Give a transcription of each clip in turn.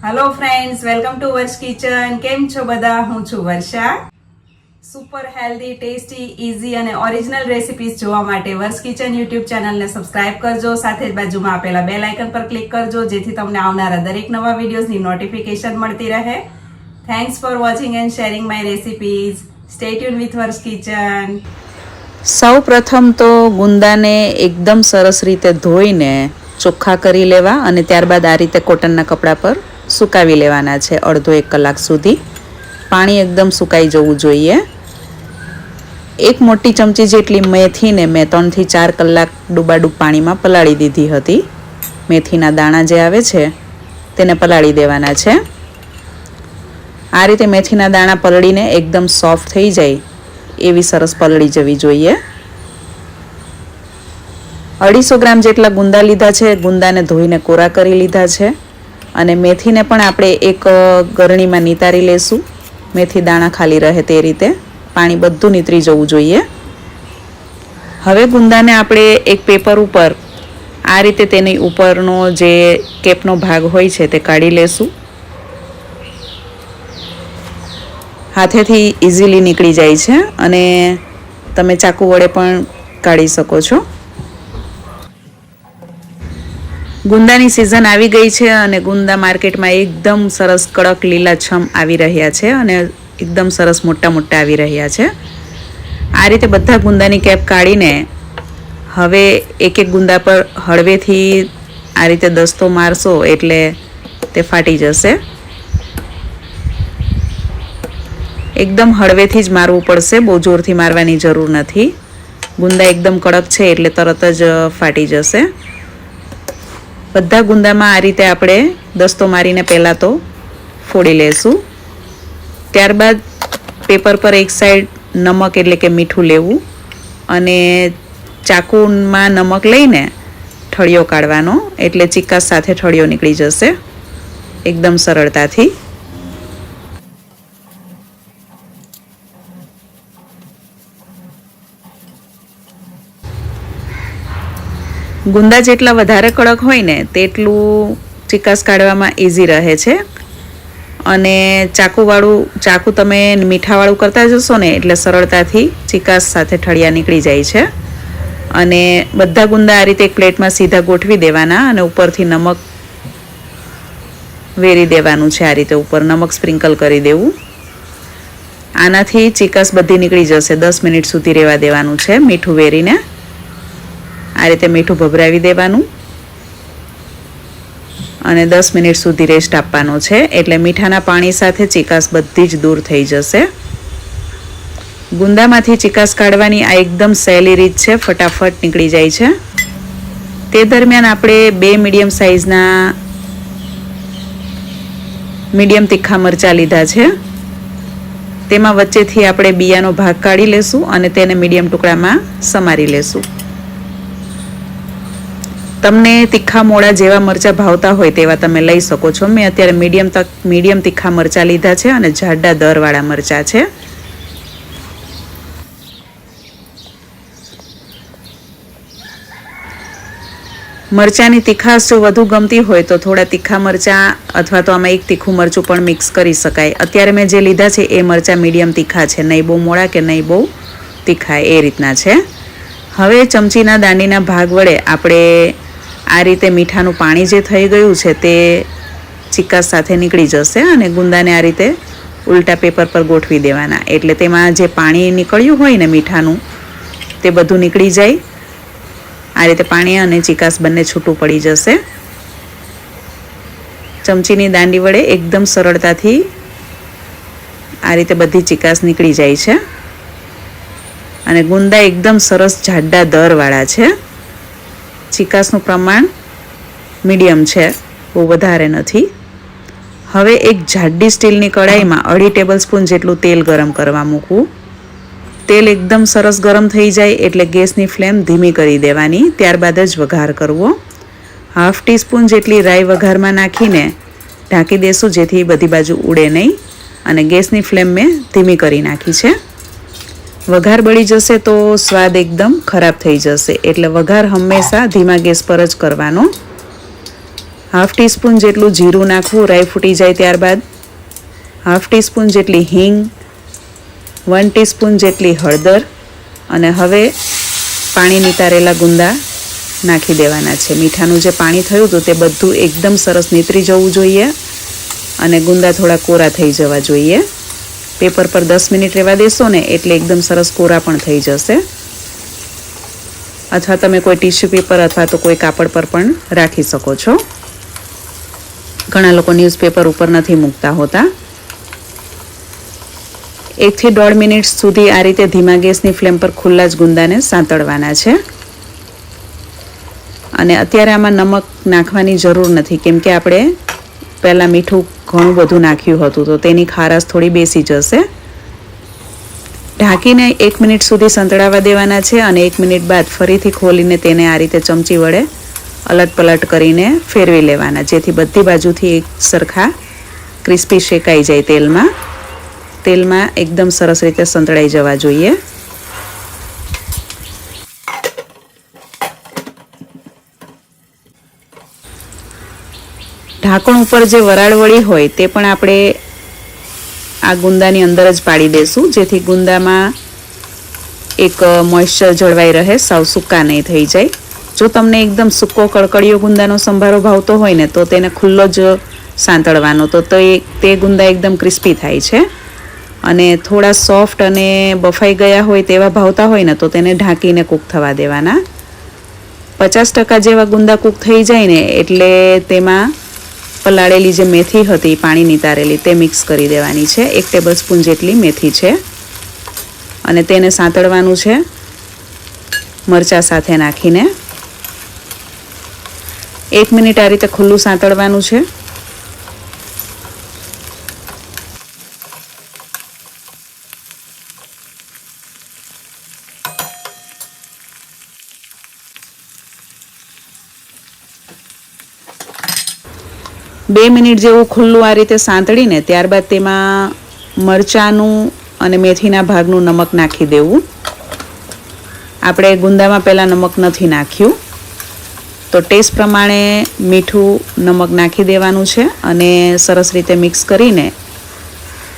Hello friends, welcome to વર્ષ kitchen. કેમ છો બધા? હું છું વર્ષા. સુપર હેલ્ધી, ટેસ્ટી, ઇઝી અને ઓરિજિનલ રેસિપીઝ જોવા માટે વર્ષ કિચન યુટ્યુબ ચેનલને સબસ્ક્રાઇબ કરજો. સાથે જ બાજુમાં આપેલા બેલ આઇકન પર ક્લિક કરજો, જેથી તમને આવનારા દરેક નવા વિડીયોઝની નોટિફિકેશન મળતી રહે. Thanks for watching and sharing my recipes. Stay tune with વર્ષ કિચન. સૌ પ્રથમ તો ગુંદાને એકદમ સરસ રીતે ધોઈને ચોખ્ખા કરી લેવા અને ત્યારબાદ આ રીતે કોટનના કપડા પર સુકાવી લેવાના છે. અડધો 1 કલાક સુધી પાણી એકદમ સુકાઈ જવું જોઈએ. 1 મોટી ચમચી જેટલી મેથીને મેં 3 થી 4 કલાક ડૂબાડૂબ પાણીમાં પલાળી દીધી હતી. મેથીના દાણા જે આવે છે તેને પલાળી દેવાના છે. આ રીતે મેથીના દાણા પલળીને એકદમ સોફ્ટ થઈ જાય એવી સરસ પલળી જવી જોઈએ. 250 ગ્રામ જેટલા ગુંદા લીધા છે. ગુંદાને ધોઈને કોરા કરી લીધા છે અને મેથીને પણ આપણે એક ગરણીમાં નિતારી લેશું. મેથી દાણા ખાલી રહે તે રીતે પાણી બધું નીતરી જવું જોઈએ. હવે ગુંદાને આપણે એક પેપર ઉપર આ રીતે તેની ઉપરનો જે કેપનો ભાગ હોય છે તે કાઢી લેશું. હાથેથી ઇઝીલી નીકળી જાય છે અને તમે ચાકુ વડે પણ કાઢી શકો છો. ગુંદાની સિઝન આવી ગઈ છે અને ગુંદા માર્કેટમાં એકદમ સરસ કડક લીલાછમ આવી રહ્યા છે અને એકદમ સરસ મોટા મોટા આવી રહ્યા છે. આ રીતે બધા ગુંદાની કેપ કાઢીને હવે એક એક ગુંદા પર હળવેથી આ રીતે દસ્તો મારશો એટલે તે ફાટી જશે. એકદમ હળવેથી જ મારવું પડશે, બહુ જોરથી મારવાની જરૂર નથી. ગુંદા એકદમ કડક છે એટલે તરત જ ફાટી જશે. બધા ગુંદામાં આ રીતે આપણે દસ્તો મારીને પહેલાં તો ફોડી લેશું. ત્યારબાદ પેપર પર એક સાઈડ નમક એટલે કે મીઠું લેવું અને ચાકુમાં નમક લઈને ઠળિયો કાઢવાનો એટલે ચિકાસ સાથે ઠળિયો નીકળી જશે એકદમ સરળતાથી. ગુંદા જેટલા વધારે કડક હોય ને તેટલું ચિકાસ કાઢવામાં ઇઝી રહે છે અને ચાકુ તમે મીઠાવાળું કરતા જશો ને એટલે સરળતાથી ચિકાસ સાથે ઠળિયા નીકળી જાય છે. અને બધા ગુંદા આ રીતે એક પ્લેટમાં સીધા ગોઠવી દેવાના અને ઉપરથી નમક વેરી દેવાનું છે. આ રીતે ઉપર નમક સ્પ્રિંકલ કરી દેવું. આનાથી ચિકાસ બધી નીકળી જશે. 10 મિનિટ સુધી રહેવા દેવાનું છે મીઠું વેરીને. આ રીતે મીઠું ભભરાવી દેવાનું અને 10 મિનિટ સુધી રેસ્ટ આપવાનો છે એટલે મીઠાના પાણી સાથે ચિકાસ બધી જ દૂર થઈ જશે. ગુંદામાંથી ચિકાસ કાઢવાની આ એકદમ સહેલી રીત છે, ફટાફટ નીકળી જાય છે. તે દરમિયાન આપણે 2 મીડિયમ સાઇઝના મીડિયમ તીખા મરચાં લીધા છે. તેમાં વચ્ચેથી આપણે બિયાનો ભાગ કાઢી લેશું અને તેને મીડિયમ ટુકડામાં સમારી લેશું. તમને તીખા મોળા જેવા મરચાં ભાવતા હોય તેવા તમે લઈ શકો છો. મેં અત્યારે મીડિયમ તીખા મરચાં લીધા છે અને જાડા દરવાળા મરચાં છે. મરચાંની તીખાશ જો વધુ ગમતી હોય તો થોડા તીખા મરચાં અથવા તો આમાં એક તીખું મરચું પણ મિક્સ કરી શકાય. અત્યારે મેં જે લીધા છે એ મરચાં મીડિયમ તીખા છે, નહીં બહુ મોળા કે નહીં બહુ તીખા, એ રીતના છે. હવે ચમચીના દાંડીના ભાગ વડે આપણે આ રીતે મીઠાનું પાણી જે થઈ ગયું છે તે ચિકાસ સાથે નીકળી જશે અને ગુંદાને આ રીતે ઉલટા પેપર પર ગોઠવી દેવાના એટલે તેમાં જે પાણી નીકળ્યું હોય ને મીઠાનું તે બધું નીકળી જાય. આ રીતે પાણી અને ચિકાસ બંને છૂટું પડી જશે. ચમચીની દાંડી વડે એકદમ સરળતાથી આ રીતે બધી ચિકાસ નીકળી જાય છે અને ગુંદા એકદમ સરસ જાડા દરવાળા છે. ચિકાસનું પ્રમાણ મીડિયમ છે, બહુ વધારે નથી. હવે એક જાડી સ્ટીલની કઢાઈમાં 2.5 ટેબલસ્પૂન જેટલું તેલ ગરમ કરવા મૂકવું. તેલ એકદમ સરસ ગરમ થઈ જાય એટલે ગેસની ફ્લેમ ધીમી કરી દેવાની. ત્યારબાદ જ વઘાર કરવો. 1/2 ટીસ્પૂન જેટલી રાઈ વઘારમાં નાખીને ઢાંકી દેશું જેથી બધી બાજુ ઉડે નહીં અને ગેસની ફ્લેમ મેં ધીમી કરી નાખી છે. વઘાર બળી જશે તો સ્વાદ એકદમ ખરાબ થઈ જશે એટલે વઘાર હંમેશા ધીમા ગેસ પર જ કરવાનો. હાફ ટીસ્પૂન જેટલું જીરું નાખવું રાઈ ફૂટી જાય ત્યારબાદ, હાફ ટીસ્પૂન જેટલી હિંગ, 1 ટીસ્પૂન જેટલી હળદર અને હવે પાણી નિતારેલા ગુંદા નાખી દેવાના છે. મીઠાનું જે પાણી થયું હતું તે બધું એકદમ સરસ નીતરી જવું જોઈએ અને ગુંદા થોડા કોરા થઈ જવા જોઈએ. પેપર પર 10 મિનિટ રહેવા દેશો ને એટલે એકદમ સરસ કોરા પણ થઈ જશે. અથવા તમે કોઈ ટીશ્યુ પેપર અથવા તો કોઈ કાપડ પર પણ રાખી શકો છો. ઘણા લોકો ન્યૂઝપેપર ઉપર નથી મૂકતા હોતા. 1 થી 1.5 મિનિટ સુધી આ રીતે ધીમા ગેસની ફ્લેમ પર ખુલ્લા જ ગુંદાને સાંતળવાના છે. અને અત્યારે આમાં નમક નાખવાની જરૂર નથી, કેમ કે આપણે પહેલાં મીઠું ઘણું બધું નાખ્યું હતું તો તેની ખારાશ થોડી બેસી જશે. ઢાંકીને 1 મિનિટ સુધી સંતળાવા દેવાના છે અને 1 મિનિટ બાદ ફરીથી ખોલીને તેને આ રીતે ચમચી વડે અલટ પલટ કરીને ફેરવી લેવાના, જેથી બધી બાજુથી એક સરખા ક્રિસ્પી શેકાઈ જાય. તેલમાં એકદમ સરસ રીતે સંતળાઈ જવા જોઈએ. ઢાંકણ ઉપર જે વરાળ વળી હોય તે પણ આપણે આ ગુંદાની અંદર જ પાડી દેશું, જેથી ગુંદામાં એક મોઇશ્ચર જળવાઈ રહે, સાવ સૂકા નહીં થઈ જાય. જો તમને એકદમ સૂકો કડકડિયો ગુંદાનો સંભારો ભાવતો હોય ને તો તેને ખુલ્લો જ સાંતળવાનો, તો તે ગુંદા એકદમ ક્રિસ્પી થાય છે. અને થોડા સોફ્ટ અને બફાઈ ગયા હોય તેવા ભાવતા હોય ને તો તેને ઢાંકીને કૂક થવા દેવાના. 50% જેવા ગુંદા કૂક થઈ જાય ને એટલે તેમાં પલાળેલી જે મેથી હતી પાણી નિતારેલી તે મિક્સ કરી દેવાની છે. 1 ટેબલસ્પૂન જેટલી મેથી છે અને તેને સાંતળવાનું છે મરચાં સાથે નાખીને. 1 મિનિટ આ રીતે ખુલ્લું સાંતળવાનું છે. બે મિનિટ જેવું ખુલ્લું આ રીતે સાંતળીને ત્યારબાદ તેમાં મરચાંનું અને મેથીના ભાગનું નમક નાખી દેવું. આપણે ગુંદામાં પહેલાં નમક નથી નાખ્યું, તો ટેસ્ટ પ્રમાણે મીઠું નમક નાખી દેવાનું છે અને સરસ રીતે મિક્સ કરીને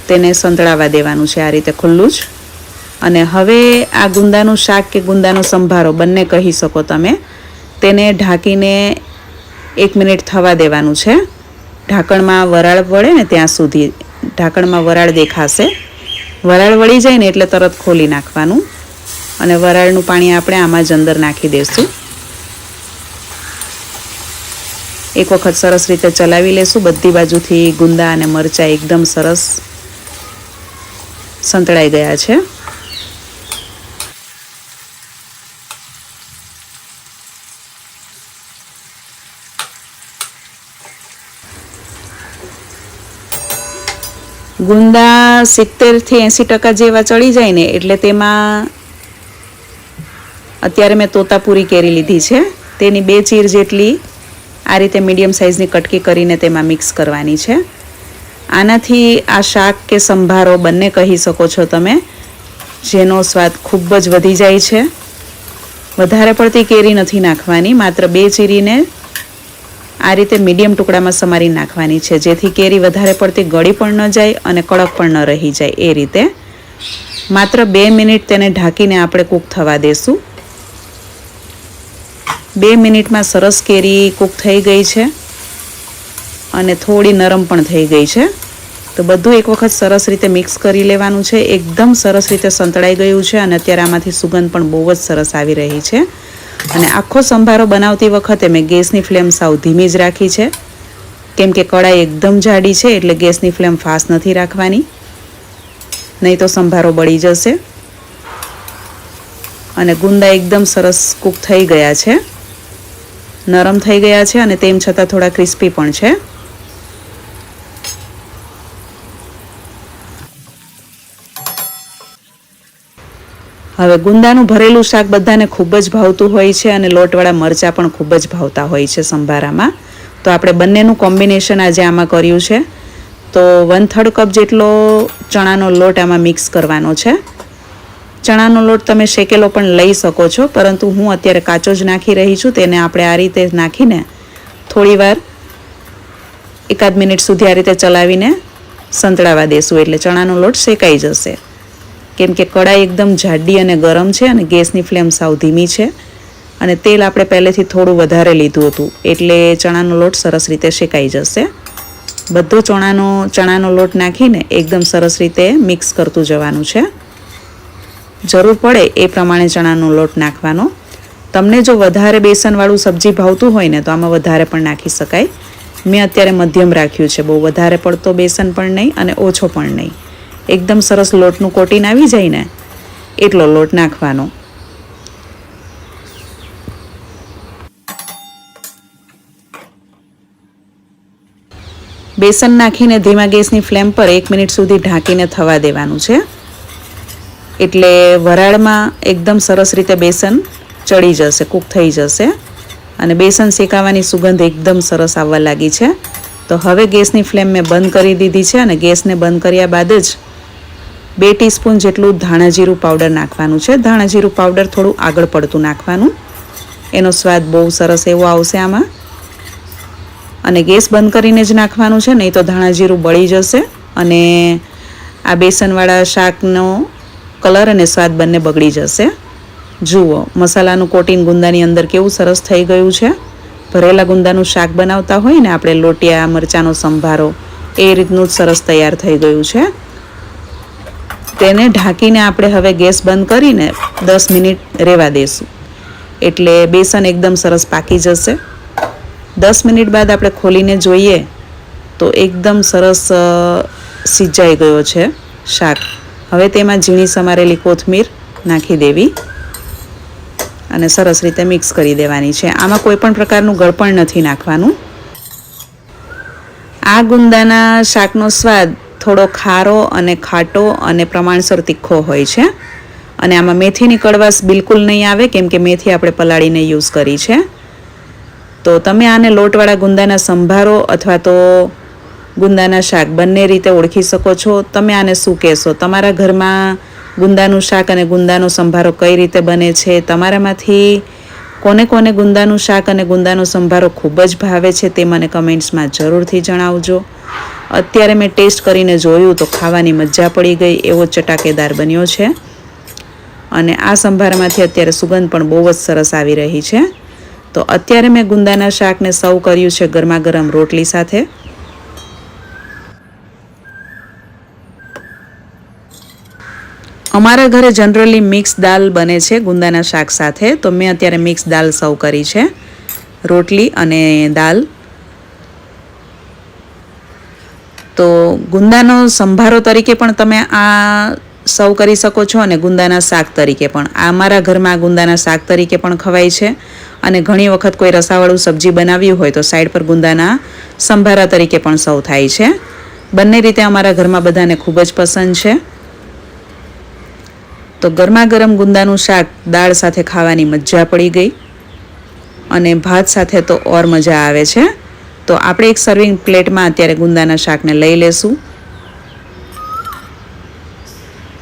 તેને સંતળાવા દેવાનું છે આ રીતે ખુલ્લું જ. અને હવે આ ગુંદાનું શાક કે ગુંદાનો સંભારો બંને કહી શકો તમે, તેને ઢાંકીને 1 મિનિટ થવા દેવાનું છે. ઢાંકણમાં વરાળ વળે ને ત્યાં સુધી, ઢાંકણમાં વરાળ દેખાશે. વરાળ વળી જાય ને એટલે તરત ખોલી નાખવાનું અને વરાળનું પાણી આપણે આમાં જ અંદર નાખી દઈશું. એક વખત સરસ રીતે ચલાવી લેશું. બધી બાજુથી ગુંદા અને મરચાં એકદમ સરસ સંતળાઈ ગયા છે. ગુંદા 70 થી 80% જેવા ચડી જાય ને એટલે તેમાં અત્યારે મેં તોતાપુરી કેરી લીધી છે, તેની 2 ચીર જેટલી આ રીતે મીડિયમ સાઇઝની કટકી કરીને તેમાં મિક્સ કરવાની છે. આનાથી આ શાક કે સંભારો બંને કહી શકો છો તમે, જેનો સ્વાદ ખૂબ જ વધી જાય છે. વધારે પડતી કેરી નથી નાખવાની, માત્ર 2 ચીરીને આ રીતે મીડિયમ ટુકડામાં સમારી નાખવાની છે, જેથી કેરી વધારે પડતી ગળી પણ ન જાય અને કડક પણ ન રહી જાય. એ રીતે માત્ર 2 મિનિટ તેને ઢાંકીને આપણે કૂક થવા દેશું. 2 મિનિટમાં સરસ કેરી કૂક થઈ ગઈ છે અને થોડી નરમ પણ થઈ ગઈ છે. તો બધું એક વખત સરસ રીતે મિક્સ કરી લેવાનું છે. એકદમ સરસ રીતે સંતળાઈ ગયું છે અને અત્યારે આમાંથી સુગંધ પણ બહુ જ સરસ આવી રહી છે. અને આખો સંભારો બનાવતી વખતે મેં ગેસની ફ્લેમ સાવ ધીમી જ રાખી છે, કેમ કે કડાઈ એકદમ જાડી છે એટલે ગેસની ફ્લેમ ફાસ્ટ નથી રાખવાની, નહીં તો સંભારો બળી જશે. અને ગુંદા એકદમ સરસ કૂક થઈ ગયા છે, નરમ થઈ ગયા છે અને તેમ છતાં થોડા ક્રિસ્પી પણ છે. હવે ગુંદાનું ભરેલું શાક બધાને ખૂબ જ ભાવતું હોય છે અને લોટવાળા મરચાં પણ ખૂબ જ ભાવતા હોય છે સંભારામાં. તો આપણે બંનેનું કોમ્બિનેશન આજે આમાં કર્યું છે. તો 1/3 કપ જેટલો ચણાનો લોટ આમાં મિક્સ કરવાનો છે. ચણાનો લોટ તમે શેકેલો પણ લઈ શકો છો, પરંતુ હું અત્યારે કાચો જ નાખી રહી છું. તેને આપણે આ રીતે નાખીને થોડીવાર એકાદ મિનિટ સુધી આ રીતે ચલાવીને સંતળાવા દેશું એટલે ચણાનો લોટ શેકાઈ જશે. કેમ કે કડાઈ એકદમ જાડી અને ગરમ છે અને ગેસની ફ્લેમ સાવ ધીમી છે અને તેલ આપણે પહેલેથી થોડું વધારે લીધું હતું એટલે ચણાનો લોટ સરસ રીતે શેકાઈ જશે. બધો ચણાનો લોટ નાખીને એકદમ સરસ રીતે મિક્સ કરતું જવાનું છે. જરૂર પડે એ પ્રમાણે ચણાનો લોટ નાખવાનો. તમને જો વધારે બેસનવાળું સબ્જી ભાવતું હોય ને તો આમાં વધારે પણ નાખી શકાય. મેં અત્યારે મધ્યમ રાખ્યું છે, બહુ વધારે પડતો બેસન પણ નહીં અને ઓછો પણ નહીં. એકદમ સરસ લોટનું કોટિંગ આવી જાય ને એટલો લોટ નાખવાનો. બેસન નાખીને ધીમા ગેસની ફ્લેમ પર 1 મિનિટ સુધી ઢાંકીને થવા દેવાનું છે. એટલે વરાળમાં એકદમ સરસ રીતે બેસન ચડી જશે, કૂક થઈ જશે અને બેસન શેકાવાની સુગંધ એકદમ સરસ આવવા લાગી છે. તો હવે ગેસની ફ્લેમ મેં બંધ કરી દીધી છે અને ગેસને બંધ કર્યા બાદ જ 2 ટીસ્પૂન જેટલું ધાણા જીરું પાવડર નાખવાનું છે. ધાણા જીરું પાવડર થોડું આગળ પડતું નાખવાનું, એનો સ્વાદ બહુ સરસ એવો આવશે આમાં. અને ગેસ બંધ કરીને જ નાખવાનું છે, નહીં તો ધાણા જીરું બળી જશે અને આ બેસનવાળા શાકનો કલર અને સ્વાદ બંને બગડી જશે. જુઓ મસાલાનું કોટિંગ ગુંદાની અંદર કેવું સરસ થઈ ગયું છે. ભરેલા ગુંદાનું શાક બનાવતા હોય ને આપણે લોટિયા મરચાંનો સંભારો, એ રીતનું જ સરસ તૈયાર થઈ ગયું છે. તેને ઢાંકીને આપણે હવે ગેસ બંધ કરીને 10 મિનિટ રહેવા દેશું એટલે બેસન એકદમ સરસ પાકી જશે. 10 મિનિટ બાદ આપણે ખોલીને જોઈએ તો એકદમ સરસ સિજાઈ ગયો છે શાક. હવે તેમાં ઝીણી સમારેલી કોથમીર નાખી દેવી અને સરસ રીતે મિક્સ કરી દેવાની છે. આમાં કોઈ પણ પ્રકારનું ગળપણ નથી નાખવાનું. આ ગુંદાના શાકનો સ્વાદ થોડો ખારો અને ખાટો અને પ્રમાણસર તીખો હોય છે અને આમાં મેથીની કડવાશ બિલકુલ નહીં આવે કેમ કે મેથી આપણે પલાળીને યુઝ કરી છે. તો તમે આને લોટવાળા ગુંદાના સંભારો અથવા તો ગુંદાના શાક બંને રીતે ઓળખી શકો છો. તમે આને શું કહેશો? તમારા ઘરમાં ગુંદાનું શાક અને ગુંદાનો સંભારો કઈ રીતે બને છે? તમારામાંથી કોને કોને ગુંદાનું શાક અને ગુંદાનો સંભારો ખૂબ જ ભાવે છે તે મને કમેન્ટ્સમાં જરૂરથી જણાવજો. અત્યારે મેં ટેસ્ટ કરીને જોયું તો ખાવાની મજા પડી ગઈ, એવો ચટાકેદાર બન્યો છે અને આ સંભારમાંથી અત્યારે સુગંધ પણ બહુ જ સરસ આવી રહી છે. તો અત્યારે મેં ગુંદાના શાકને સર્વ કર્યું છે ગરમા ગરમ રોટલી સાથે. અમારા ઘરે જનરલી મિક્સ દાલ બને છે ગુંદાના શાક સાથે, તો મેં અત્યારે મિક્સ દાલ સર્વ કરી છે, રોટલી અને દાલ. તો ગુંદાનો સંભારો તરીકે પણ તમે આ સર્વ કરી શકો છો અને ગુંદાના શાક તરીકે પણ. અમારા ઘરમાં ગુંદાના શાક તરીકે પણ ખવાય છે અને ઘણી વખત કોઈ રસાવાળું સબ્જી બનાવ્યું હોય તો સાઈડ પર ગુંદાના સંભારા તરીકે પણ સર્વ થાય છે. બંને રીતે અમારા ઘરમાં બધાને ખૂબ જ પસંદ છે. તો ગરમા ગરમ ગુંદાનું શાક દાળ સાથે ખાવાની મજા પડી ગઈ અને ભાત સાથે તો ઓર મજા આવે છે. તો આપણે એક સર્વિંગ પ્લેટમાં અત્યારે ગુંદાના શાકને લઈ લેશું.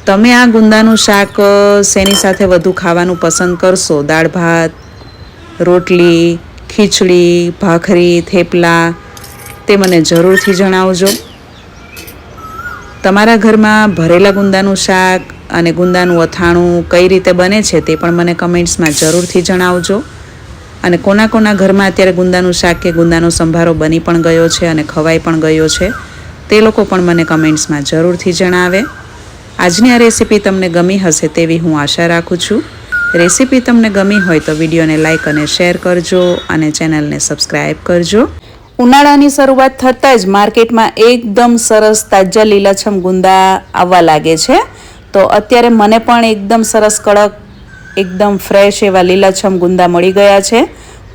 તમે આ ગુંદાનું શાક શેની સાથે વધુ ખાવાનું પસંદ કરશો? દાળ ભાત, રોટલી, ખીચડી, ભાખરી, થેપલા, તે મને જરૂરથી જણાવજો. તમારા ઘરમાં ભરેલા ગુંદાનું શાક અને ગુંદાનું અથાણું કઈ રીતે બને છે તે પણ મને કમેન્ટ્સમાં જરૂરથી જણાવજો. અને કોના કોના ઘરમાં અત્યારે ગુંદાનું શાક કે ગુંદાનો સંભારો બની પણ ગયો છે અને ખવાઈ પણ ગયો છે તે લોકો પણ મને કમેન્ટ્સમાં જરૂરથી જણાવે. આજની આ રેસીપી તમને ગમી હશે તેવી હું આશા રાખું છું. રેસીપી તમને ગમી હોય તો વિડીયોને લાઇક અને શેર કરજો અને ચેનલને સબસ્ક્રાઈબ કરજો. ઉનાળાની શરૂઆત થતાં જ માર્કેટમાં એકદમ સરસ તાજા લીલાછમ ગુંદા આવવા લાગે છે. તો અત્યારે મને પણ એકદમ સરસ કડક એકદમ ફ્રેશ એવા લીલાછમ ગુંદા મળી ગયા છે.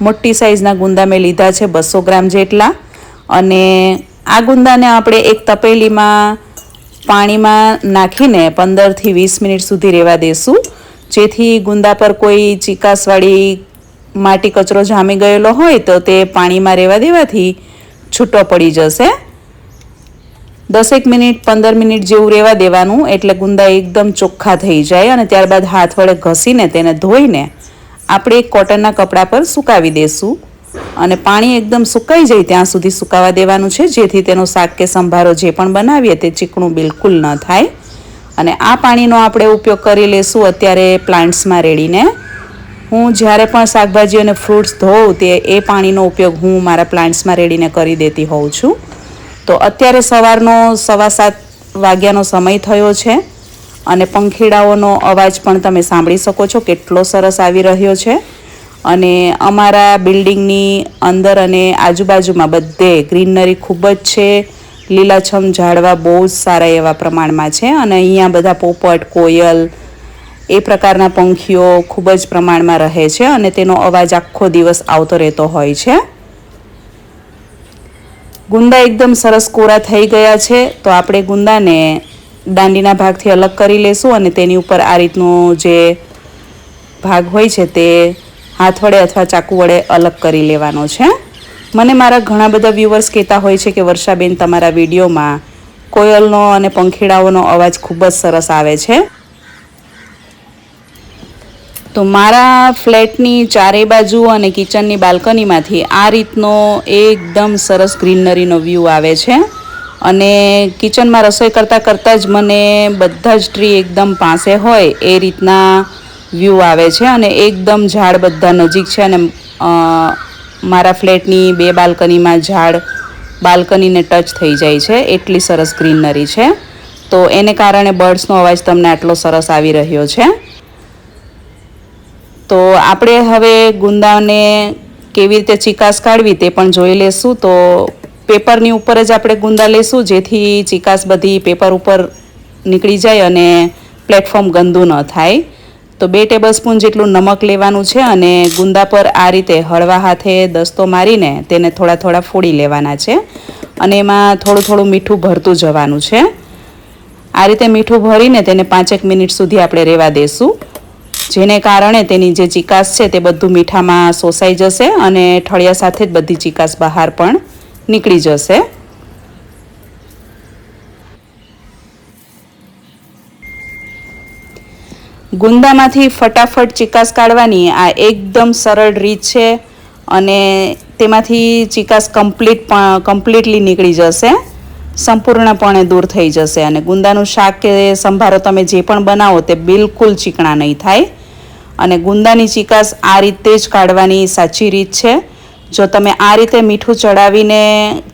મોટી સાઈઝના ગુંદા મેં લીધા છે 200 ગ્રામ જેટલા અને આ ગુંદાને આપણે એક તપેલીમાં પાણીમાં નાખીને 15થી 20 મિનિટ સુધી રહેવા દેશું, જેથી ગુંદા પર કોઈ ચીકાસવાળી માટી કચરો જામી ગયેલો હોય તો તે પાણીમાં રહેવા દેવાથી છૂટો પડી જશે. 10 મિનિટ 15 મિનિટ જેવું રહેવા દેવાનું એટલે ગુંદા એકદમ ચોખ્ખા થઈ જાય અને ત્યારબાદ હાથ વડે ઘસીને તેને ધોઈને આપણે એક કોટનના કપડા પર સુકાવી દેશું. અને પાણી એકદમ સુકાઈ જાય ત્યાં સુધી સુકાવા દેવાનું છે, જેથી તેનો શાક કે સંભારો જે પણ બનાવીએ તે ચીકણું બિલકુલ ન થાય. અને આ પાણીનો આપણે ઉપયોગ કરી લેશું અત્યારે પ્લાન્ટ્સમાં રેડીને. હું જ્યારે પણ શાકભાજી અને ફ્રૂટ્સ ધોઉં તે એ પાણીનો ઉપયોગ હું મારા પ્લાન્ટ્સમાં રેડીને કરી દેતી હોઉં છું. તો અત્યારે સવારનો 7:15 વાગ્યાનો સમય થયો છે અને પંખીડાઓનો અવાજ પણ તમે સાંભળી શકો છો, કેટલો સરસ આવી રહ્યો છે. અને અમારા બિલ્ડિંગની અંદર અને આજુબાજુમાં બધે ગ્રીનરી ખૂબ જ છે, લીલાછમ ઝાડવા બહુ જ સારા એવા પ્રમાણમાં છે. અને અહીંયા બધા પોપટ, કોયલ એ પ્રકારના પંખીઓ ખૂબ જ પ્રમાણમાં રહે છે અને તેનો અવાજ આખો દિવસ આવતો રહેતો હોય છે. ગુંદા એકદમ સરસ કોરા થઈ ગયા છે, તો આપણે ગુંદાને દાંડીના ભાગથી અલગ કરી લેશું અને તેની ઉપર આ રીતનું જે ભાગ હોય છે તે હાથ વડે અથવા ચાકુ વડે અલગ કરી લેવાનો છે. મને મારા ઘણા બધા વ્યુઅર્સ કહેતા હોય છે કે વર્ષાબેન, તમારા વિડીયોમાં કોયલનો અને પંખીડાઓનો અવાજ ખૂબ જ સરસ આવે છે. તો મારા ફ્લેટની ચારે બાજુ અને કિચનની બાલ્કનીમાંથી આ રીતનો એકદમ સરસ ગ્રીનરીનો વ્યૂ આવે છે. અને કિચનમાં રસોઈ કરતાં જ મને બધા જ ટ્રી એકદમ પાસે હોય એ રીતના વ્યૂ આવે છે. અને એકદમ ઝાડ બધા નજીક છે અને મારા ફ્લેટની 2 બાલ્કનીમાં ઝાડ બાલ્કનીને ટચ થઈ જાય છે, એટલી સરસ ગ્રીનરી છે. તો એને કારણે બર્ડ્સનો અવાજ તમને આટલો સરસ આવી રહ્યો છે. તો આપણે હવે ગુંદાને કેવી રીતે ચીકાશ કાઢવી તે પણ જોઈ લેશું. તો પેપરની ઉપર જ આપણે ગુંદા લેશું, જેથી ચીકાશ બધી પેપર ઉપર નીકળી જાય અને પ્લેટફોર્મ ગંદુ ન થાય. તો 2 ટેબલસ્પૂન જેટલું નમક લેવાનું છે અને ગુંદા પર આ રીતે હળવા હાથે દસ્તો મારીને તેને થોડા ફોડી લેવાના છે અને એમાં થોડું મીઠું ભરતું જવાનું છે. આ રીતે મીઠું ભરીને તેને 5 મિનિટ સુધી આપણે રહેવા દેશું, જેને કારણે તેની જે ચીકાશ છે તે બધું મીઠામાં શોષાઈ જશે અને ઠળિયા સાથે જ બધી ચીકાશ બહાર પણ નીકળી જશે. ગુંદામાંથી ફટાફટ ચીકાશ કાઢવાની આ એકદમ સરળ રીત છે અને તેમાંથી ચીકાશ કમ્પ્લીટલી નીકળી જશે, સંપૂર્ણપણે દૂર થઈ જશે. અને ગુંદાનું શાક કે સંભારો તમે જે પણ બનાવો તે બિલકુલ ચીકણા નહીં થાય. અને ગુંદાની ચીકાશ આ રીતે જ કાઢવાની સાચી રીત છે. જો તમે આ રીતે મીઠું ચડાવીને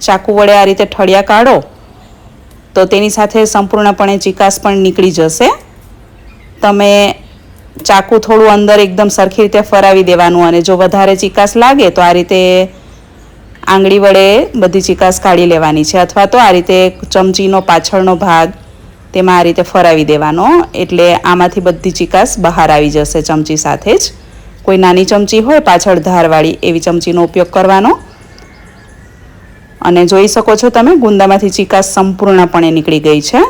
ચાકુ વડે આ રીતે ઠળિયા કાઢો તો તેની સાથે સંપૂર્ણપણે ચીકાશ પણ નીકળી જશે. તમે ચાકુ થોડું અંદર એકદમ સરખી રીતે ફરાવી દેવાનું અને જો વધારે ચીકાશ લાગે તો આ રીતે આંગળી વડે બધી ચીકાશ કાઢી લેવાની છે, અથવા તો આ રીતે ચમચીનો પાછળનો ભાગ તેમાં આ રીતે ફરાવી દેવાનો, એટલે આમાંથી બધી ચીકાશ બહાર આવી જશે ચમચી સાથે જ. કોઈ નાની ચમચી હોય પાછળ ધારવાળી એવી ચમચીનો ઉપયોગ કરવાનો. અને જોઈ શકો છો તમે ગુંદામાંથી ચીકાશ સંપૂર્ણપણે નીકળી ગઈ છે.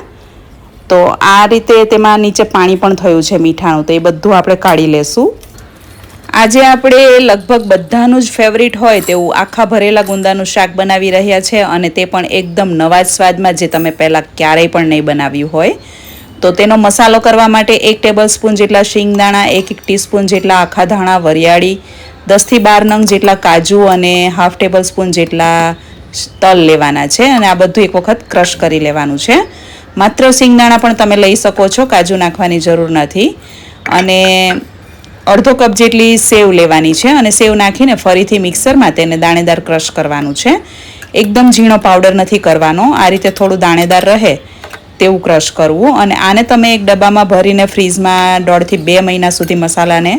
તો આ રીતે તેમાં નીચે પાણી પણ થયું છે મીઠાનું, તો એ બધું આપણે કાઢી લેશું. આજે આપણે લગભગ બધાનું જ ફેવરિટ હોય તેવું આખા ભરેલા ગુંદાનું શાક બનાવી રહ્યા છે અને તે પણ એકદમ નવા જ સ્વાદમાં, જે તમે પહેલાં ક્યારેય પણ નહીં બનાવ્યું હોય. તો તેનો મસાલો કરવા માટે 1 ટેબલસ્પૂન જેટલા શીંગદાણા, 1 ટીસ્પૂન જેટલા આખા ધાણા, વરિયાળી, 10 થી 12 નંગ જેટલા કાજુ અને ½ ટેબલસ્પૂન જેટલા તલ લેવાના છે. અને આ બધું એક વખત ક્રશ કરી લેવાનું છે. માત્ર શીંગદાણા પણ તમે લઈ શકો છો, કાજુ નાખવાની જરૂર નથી. અને અડધો કપ જેટલી સેવ લેવાની છે અને સેવ નાખીને ફરીથી મિક્સરમાં તેને દાણેદાર ક્રશ કરવાનું છે. એકદમ ઝીણો પાવડર નથી કરવાનો, આ રીતે થોડું દાણેદાર રહે તેવું ક્રશ કરવું. અને આને તમે એક ડબ્બામાં ભરીને ફ્રીઝમાં 1.5 થી 2 મહિના સુધી મસાલાને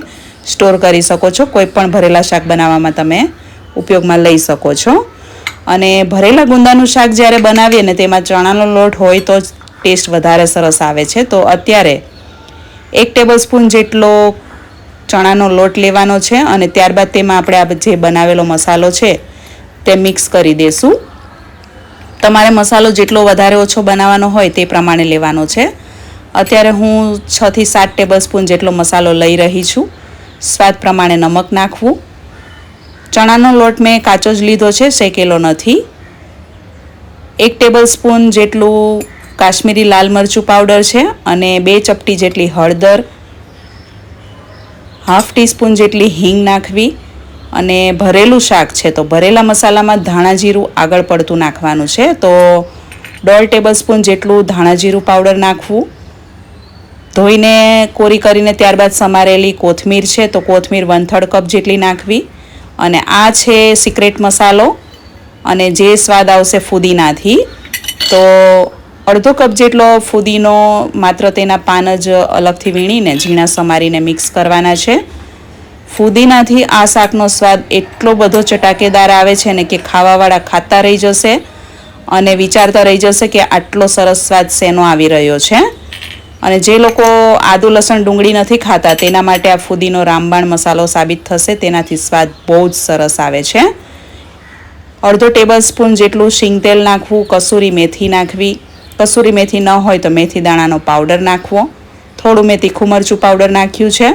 સ્ટોર કરી શકો છો. કોઈ પણ ભરેલા શાક બનાવવામાં તમે ઉપયોગમાં લઈ શકો છો. અને ભરેલા ગુંદાનું શાક જ્યારે બનાવીએ ને તેમાં ચણાનો લોટ હોય તો ટેસ્ટ વધારે સરસ આવે છે. તો અત્યારે 1 ટેબલસ્પૂન જેટલો ચણાનો લોટ લેવાનો છે અને ત્યારબાદ તેમાં આપણે આ જે બનાવેલો મસાલો છે તે મિક્સ કરી દેશું. તમારે મસાલો જેટલો વધારે ઓછો બનાવવાનો હોય તે પ્રમાણે લેવાનો છે. અત્યારે હું 6 થી 7 ટેબલસ્પૂન જેટલો મસાલો લઈ રહી છું. સ્વાદ પ્રમાણે નમક નાખવું. ચણાનો લોટ મેં કાચો જ લીધો છે, શેકેલો નથી. 1 ટેબલસ્પૂન જેટલું કાશ્મીરી લાલ મરચું પાવડર છે અને 2 ચપટી જેટલી હળદર, ½ ટીસ્પૂન જેટલી હિંગ નાખવી, અને ભરેલું શાક છે તો ભરેલા મસાલામાં ધાણા જીરું આગળ પડતું નાખવાનું છે. તો 1.5 ટેબલસ્પૂન જેટલું ધાણા જીરું પાવડર નાખવું. ધોઈને કોરી કરીને ત્યારબાદ સમારેલી કોથમીર છે તો કોથમીર 1/3 કપ જેટલી નાખવી. અને આ છે સિક્રેટ મસાલો અને જે સ્વાદ આવશે ફુદીનાથી. તો 1/2 કપ જેટલો ફુદીનો માત્ર તેના પાન જ અલગથી વીણીને ઝીણા સમારીને મિક્સ કરવાના છે. ફુદીનાથી આ શાકનો સ્વાદ એટલો બધો ચટાકેદાર આવે છે ને કે ખાવાવાળા ખાતા રહી જશે અને વિચારતા રહી જશે કે આટલો સરસ સ્વાદ શેનો આવી રહ્યો છે. અને જે લોકો આદુ લસણ ડુંગળી નથી ખાતા તેના માટે આ ફુદીનો રામબાણ મસાલો સાબિત થશે. તેનાથી સ્વાદ બહુ જ સરસ આવે છે. 1/2 ટેબલસ્પૂન જેટલું શીંગ તેલ નાખવું. કસૂરી મેથી નાખવી. કસૂરી મેથી ન હોય તો મેથી દાણાનો પાવડર નાખવો. થોડું મેં તીખું મરચું પાવડર નાખ્યું છે.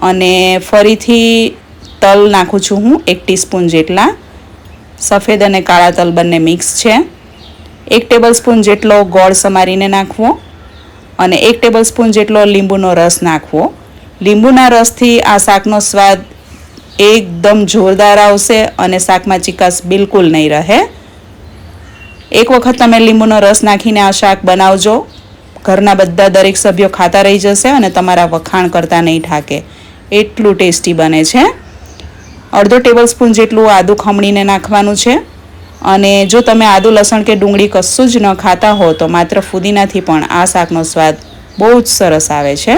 અને ફરીથી તલ નાખું છું હું 1 ટીસ્પૂન જેટલા. સફેદ અને કાળા તલ બંને મિક્સ છે. 1 ટેબલસ્પૂન જેટલો ગોળ સમારીને નાખવો. અને 1 ટેબલસ્પૂન જેટલો લીંબુનો રસ નાખવો. લીંબુના રસથી આ શાકનો સ્વાદ એકદમ જોરદાર આવશે અને શાકમાં ચીકાશ બિલકુલ નહીં રહે. એક વખત તમે લીંબુનો રસ નાખીને આ શાક બનાવજો. ઘરના બધા દરેક સભ્યો ખાતા રહી જશે અને તમારા વખાણ કરતા નહીં થાકે. એટલું ટેસ્ટી બને છે. 1/2 ટેબલસ્પૂન જેટલું આદું ખમણીને નાખવાનું છે. અને જો તમે આદુ લસણ કે ડુંગળી કશું જ ન ખાતા હો તો માત્ર ફુદીનાથી પણ આ શાકનો સ્વાદ બહુ જ સરસ આવે છે.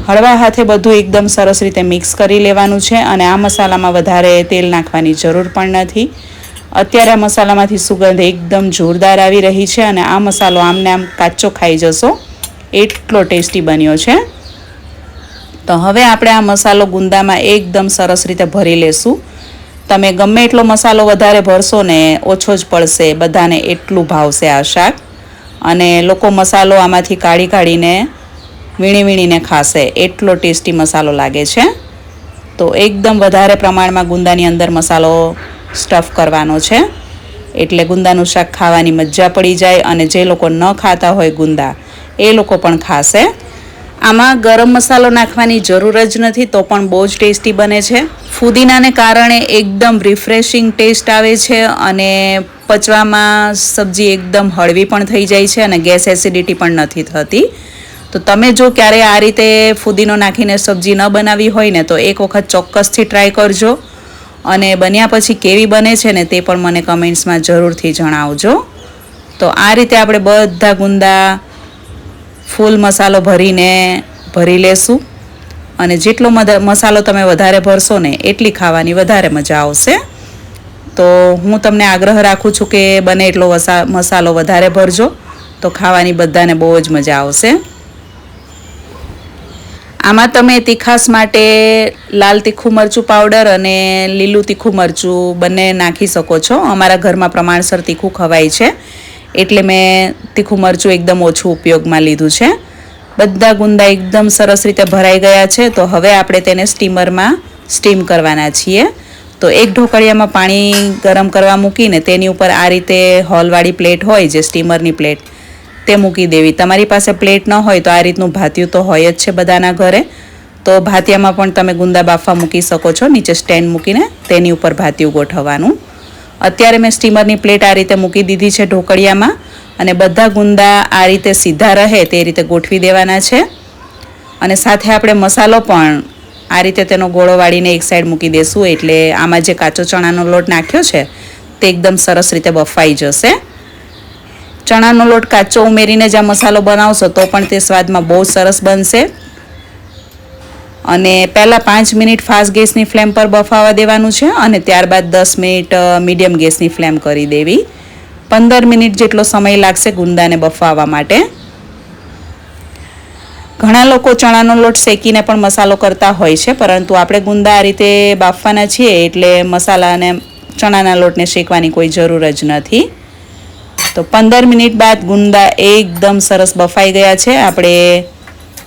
હળવા હાથે બધું એકદમ સરસ રીતે મિક્સ કરી લેવાનું છે. અને આ મસાલામાં વધારે તેલ નાખવાની જરૂર પણ નથી. અત્યારે આ મસાલામાંથી સુગંધ એકદમ જોરદાર આવી રહી છે અને આ મસાલો આમને આમ કાચો ખાઈ જશો એટલો ટેસ્ટી બન્યો છે. તો હવે આપણે આ મસાલો ગુંદામાં એકદમ સરસ રીતે ભરી લેશું. તમે ગમે એટલો મસાલો વધારે ભરશો ને ઓછો જ પડશે. બધાને એટલું ભાવશે આ શાક અને લોકો મસાલો આમાંથી કાઢીને વીણીને ખાશે. એટલો ટેસ્ટી મસાલો લાગે છે. તો એકદમ વધારે પ્રમાણમાં ગુંદાની અંદર મસાલો સ્ટફ કરવાનો છે એટલે ગુંદાનું શાક ખાવાની મજા પડી જાય. અને જે લોકો ન ખાતા હોય ગુંદા એ લોકો પણ ખાશે. આમાં ગરમ મસાલો નાખવાની જરૂર જ નથી તો પણ બહુ જ ટેસ્ટી બને છે. ફુદીનાને કારણે એકદમ રિફ્રેશિંગ ટેસ્ટ આવે છે અને પચવામાં સબ્જી એકદમ હળવી પણ થઈ જાય છે અને ગેસ એસિડિટી પણ નથી થતી. તો તમે જો ક્યારે આ રીતે ફુદીનો નાખીને સબ્જી ન બનાવી હોય ને તો એક વખત ચોક્કસથી ટ્રાય કરજો. અને બન્યા પછી કેવી બને છે ને તે પણ મને કમેન્ટ્સમાં જરૂરથી જણાવજો. તો આ રીતે આપણે બધા ગુંદા ફૂલ મસાલો ભરી લેશું. અને જેટલો મસાલો તમે વધારે ભરશો ને એટલી ખાવાની વધારે મજા આવશે. તો હું તમને આગ્રહ રાખું છું કે બને એટલો મસાલો વધારે ભરજો તો ખાવાની બધાને બહુ જ મજા આવશે. આમાં તમે તીખાસ માટે લાલ તીખું મરચું પાવડર અને લીલું તીખું મરચું બંને નાખી શકો છો. અમારા ઘરમાં પ્રમાણસર તીખું ખવાય છે એટલે મેં તીખું મરચું એકદમ ઓછું ઉપયોગમાં લીધું છે. બધા ગુંદા એકદમ સરસ રીતે ભરાઈ ગયા છે. તો હવે આપણે તેને સ્ટીમરમાં સ્ટીમ કરવાના છીએ. તો એક ઢોકળિયામાં પાણી ગરમ કરવા મૂકીને તેની ઉપર આ રીતે હોલવાળી પ્લેટ હોય જે સ્ટીમરની પ્લેટ તે મૂકી દેવી. તમારી પાસે પ્લેટ ન હોય તો આ રીતનું ભાતિયું તો હોય જ છે બધાના ઘરે. તો ભાતિયામાં પણ તમે ગુંદા બાફવા મૂકી શકો છો. નીચે સ્ટેન્ડ મૂકીને તેની ઉપર ભાતિયું ગોઠવવાનું. અત્યારે મેં સ્ટીમરની પ્લેટ આ રીતે મૂકી દીધી છે ઢોકળિયામાં અને બધા ગુંદા આ રીતે સીધા રહે તે રીતે ગોઠવી દેવાના છે. અને સાથે આપણે મસાલો પણ આ રીતે તેનો ગોળો વાળીને એક સાઈડ મૂકી દેશું એટલે આમાં જે કાચો ચણાનો લોટ નાખ્યો છે તે એકદમ સરસ રીતે બફાઈ જશે. ચણાનો લોટ કાચો ઉમેરીને જ આ મસાલો બનાવશો તો પણ તે સ્વાદમાં બહુ સરસ બનશે. અને પહેલાં 5 મિનિટ ફાસ્ટ ગેસની ફ્લેમ પર બફાવા દેવાનું છે અને ત્યારબાદ 10 મિનિટ મીડિયમ ગેસની ફ્લેમ કરી દેવી. 15 મિનિટ જેટલો સમય લાગશે ગુંદાને બફાવવા માટે. ઘણા લોકો ચણાનો લોટ શેકીને પણ મસાલો કરતા હોય છે પરંતુ આપણે ગુંદા આ રીતે બાફવાના છીએ એટલે મસાલા અને ચણાના લોટને શેકવાની કોઈ જરૂર જ નથી. તો 15 મિનિટ બાદ ગુંદા એકદમ સરસ બફાઈ ગયા છે. આપણે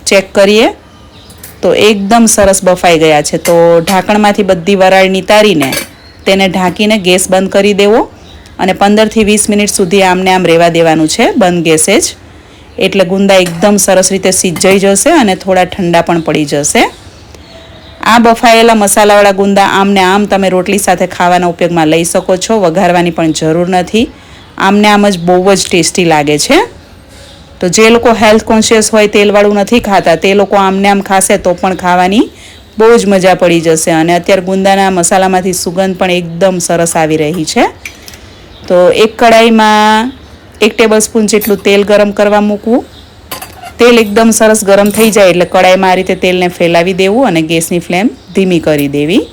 ચેક કરીએ તો એકદમ સરસ બફાઈ ગયા છે. તો ઢાંકણમાંથી બધી વરાળ નિતારીને તેને ઢાંકીને ગેસ બંધ કરી દેવો અને 15 થી 20 મિનિટ સુધી આમને આમ રહેવા દેવાનું છે બંધ ગેસે જ. એટલે ગુંદા એકદમ સરસ રીતે સિજાઈ જશે અને થોડા ઠંડા પણ પડી જશે. આ બફાયેલા મસાલાવાળા ગુંદા આમને આમ તમે રોટલી સાથે ખાવાના ઉપયોગમાં લઈ શકો છો, વઘારવાની પણ જરૂર નથી. આમને આમ જ બહુ જ ટેસ્ટી લાગે છે. તો જે લોકો હેલ્થ કોન્શિયસ હોય, તેલવાળું નથી ખાતા, તે લોકો આમને આમ ખાશે તો પણ ખાવાની બહુ જ મજા પડી જશે. અને અત્યારે ગુંદાના મસાલામાંથી સુગંધ પણ એકદમ સરસ આવી રહી છે. તો એક કડાઈમાં 1 ટેબલસ્પૂન જેટલું તેલ ગરમ કરવા મૂકવું. તેલ એકદમ સરસ ગરમ થઈ જાય એટલે કડાઈમાં આ રીતે તેલને ફેલાવી દેવું અને ગેસની ફ્લેમ ધીમી કરી દેવી.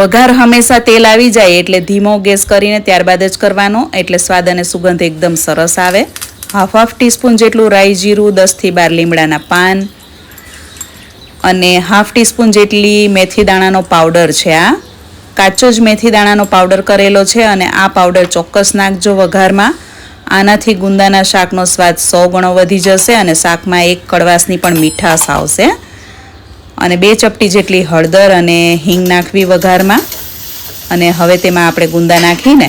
વઘાર હંમેશા તેલ આવી જાય એટલે ધીમો ગેસ કરીને ત્યારબાદ જ કરવાનો, એટલે સ્વાદ અને સુગંધ એકદમ સરસ આવે. હાફ ટીસ્પૂન જેટલું રાઈ જીરું, 10 થી 12 લીમડાના પાન અને હાફ ટીસ્પૂન જેટલી મેથી દાણાનો પાવડર છે. આ કાચો જ મેથી દાણાનો પાવડર કરેલો છે અને આ પાવડર ચોક્કસ નાખજો વઘારમાં. આનાથી ગુંદાના શાકનો સ્વાદ 100 ગણો વધી જશે અને શાકમાં એક કડવાશની પણ મીઠાશ આવશે. અને 2 ચપટી જેટલી હળદર અને હિંગ નાખવી વઘારમાં. અને હવે તેમાં આપણે ગુંદા નાખીને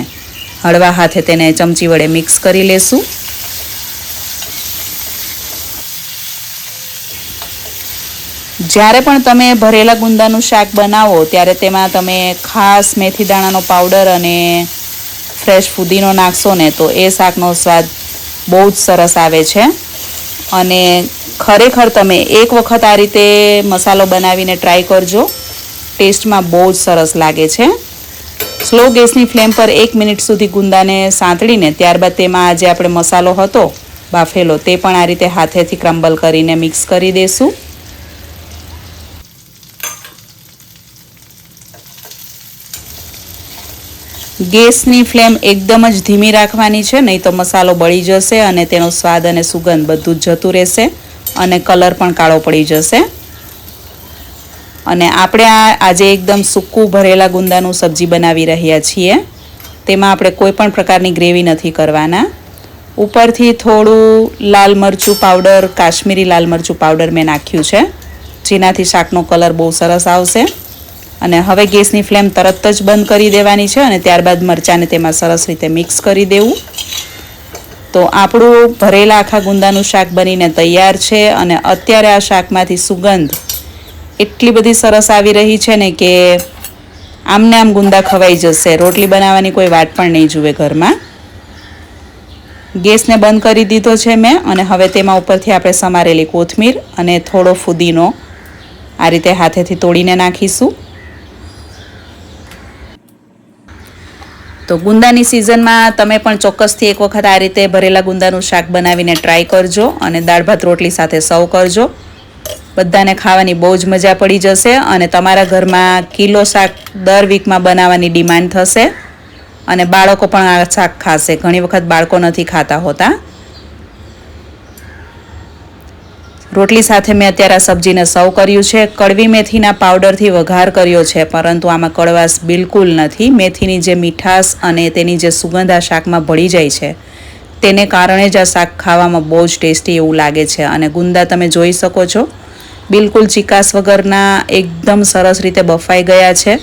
હળવા હાથે તેને ચમચી વડે મિક્સ કરી લેશું. જ્યારે પણ તમે ભરેલા ગુંદાનું શાક બનાવો ત્યારે તેમાં તમે ખાસ મેથી દાણાનો પાવડર અને ફ્રેશ ફુદીનો નાખશો ને તો એ શાકનો સ્વાદ બહુ જ સરસ આવે છે. અને ખરેખર તમે એક વખત આ રીતે મસાલો બનાવીને ટ્રાય કરજો, ટેસ્ટમાં બહુ જ સરસ લાગે છે. સ્લો ગેસની ફ્લેમ પર 1 મિનિટ સુધી ગુંદાને સાંતળીને ત્યારબાદ તેમાં આજે આપણે મસાલો હતો બાફેલો તે પણ આ રીતે હાથેથી ક્રમ્બલ કરીને મિક્સ કરી દઈશું. ગેસની ફ્લેમ એકદમ જ ધીમી રાખવાની છે, નહીં તો મસાલો બળી જશે અને તેનો સ્વાદ અને સુગંધ બધું જ જતું રહેશે અને કલર પણ કાળો પડી જશે. અને આપણે આજે એકદમ સૂકું ભરેલા ગુંદાનું સબ્જી બનાવી રહ્યા છીએ. તેમાં આપણે કોઈ પણ પ્રકારની ગ્રેવી નથી કરવાના. ઉપરથી થોડું લાલ મરચું પાવડર, કાશ્મીરી લાલ મરચું પાવડર મેં નાખ્યું છે, જેનાથી શાકનો કલર બહુ સરસ આવશે. અને હવે ગેસની ફ્લેમ તરત જ બંધ કરી દેવાની છે અને ત્યારબાદ મરચાંને તેમાં સરસ રીતે મિક્સ કરી દેવું. તો આપણું ભરેલા આખા ગુંદાનું શાક બનીને તૈયાર છે. અને અત્યારે આ શાકમાંથી સુગંધ એટલી બધી સરસ આવી રહી છે ને કે આમને આમ ગુંદા ખવાઈ જશે. રોટલી બનાવવાની કોઈ વાટ પણ નહીં જુએ ઘરમાં. ગેસને બંધ કરી દીધો છે મેં અને હવે તેમાં ઉપરથી આપણે સમારેલી કોથમીર અને થોડો ફુદીનો આ રીતે હાથેથી તોડીને નાખીશું. તો ગુંદાની સિઝનમાં તમે પણ ચોક્કસથી એક વખત આ રીતે ભરેલા ગુંદાનું શાક બનાવીને ટ્રાય કરજો અને દાળ ભાત રોટલી સાથે સર્વ કરજો. બધાને ખાવાની બહુ જ મજા પડી જશે અને તમારા ઘરમાં કિલો શાક દર વીકમાં બનાવવાની ડિમાન્ડ થશે અને બાળકો પણ આ શાક ખાશે. ઘણી વખત બાળકો નથી ખાતા હોતા. રોટલી સાથે મેં અત્યારે આ સબ્જીને સર્વ કર્યું છે. કડવી મેથીના પાવડરથી વઘાર કર્યો છે, પરંતુ આમાં કડવાશ બિલકુલ નથી. મેથીની જે મીઠાશ અને તેની જે સુગંધ આ શાકમાં ભળી જાય છે તેને કારણે જ આ શાક ખાવામાં બહુ જ ટેસ્ટી એવું લાગે છે. અને ગુંદા તમે જોઈ શકો છો બિલકુલ ચીકાશ વગરના એકદમ સરસ રીતે બફાઈ ગયા છે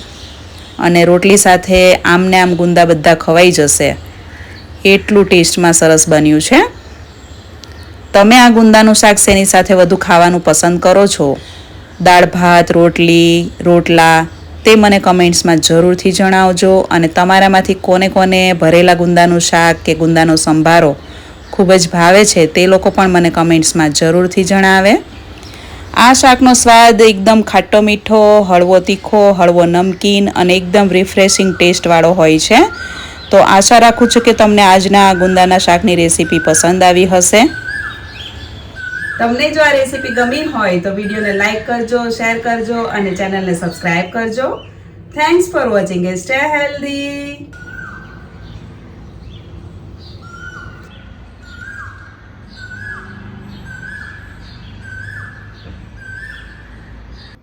અને રોટલી સાથે આમને આમ ગુંદા બધા ખવાઈ જશે એટલું ટેસ્ટમાં સરસ બન્યું છે. તમે આ ગુંદાનું શાક શેની સાથે વધુ ખાવાનું પસંદ કરો છો? દાળ ભાત, રોટલી, રોટલા? તે મને કમેન્ટ્સમાં જરૂરથી જણાવજો. અને તમારામાંથી કોને કોને ભરેલા ગુંદાનું શાક કે ગુંદાનો સંભારો ખૂબ જ ભાવે છે તે લોકો પણ મને કમેન્ટ્સમાં જરૂરથી જણાવે. આ શાકનો સ્વાદ એકદમ ખાટો મીઠો, હળવો તીખો, હળવો નમકીન અને એકદમ રિફ્રેશિંગ ટેસ્ટવાળો હોય છે. તો આશા રાખું છું કે તમને આજના ગુંદાના શાકની રેસીપી પસંદ આવી હશે. તમને જો આ રેસીપી ગમી હોય તો વિડીયોને લાઈક કરજો, શેર કરજો અને ચેનલને સબસ્ક્રાઇબ કરજો. Thanks for watching. Stay healthy.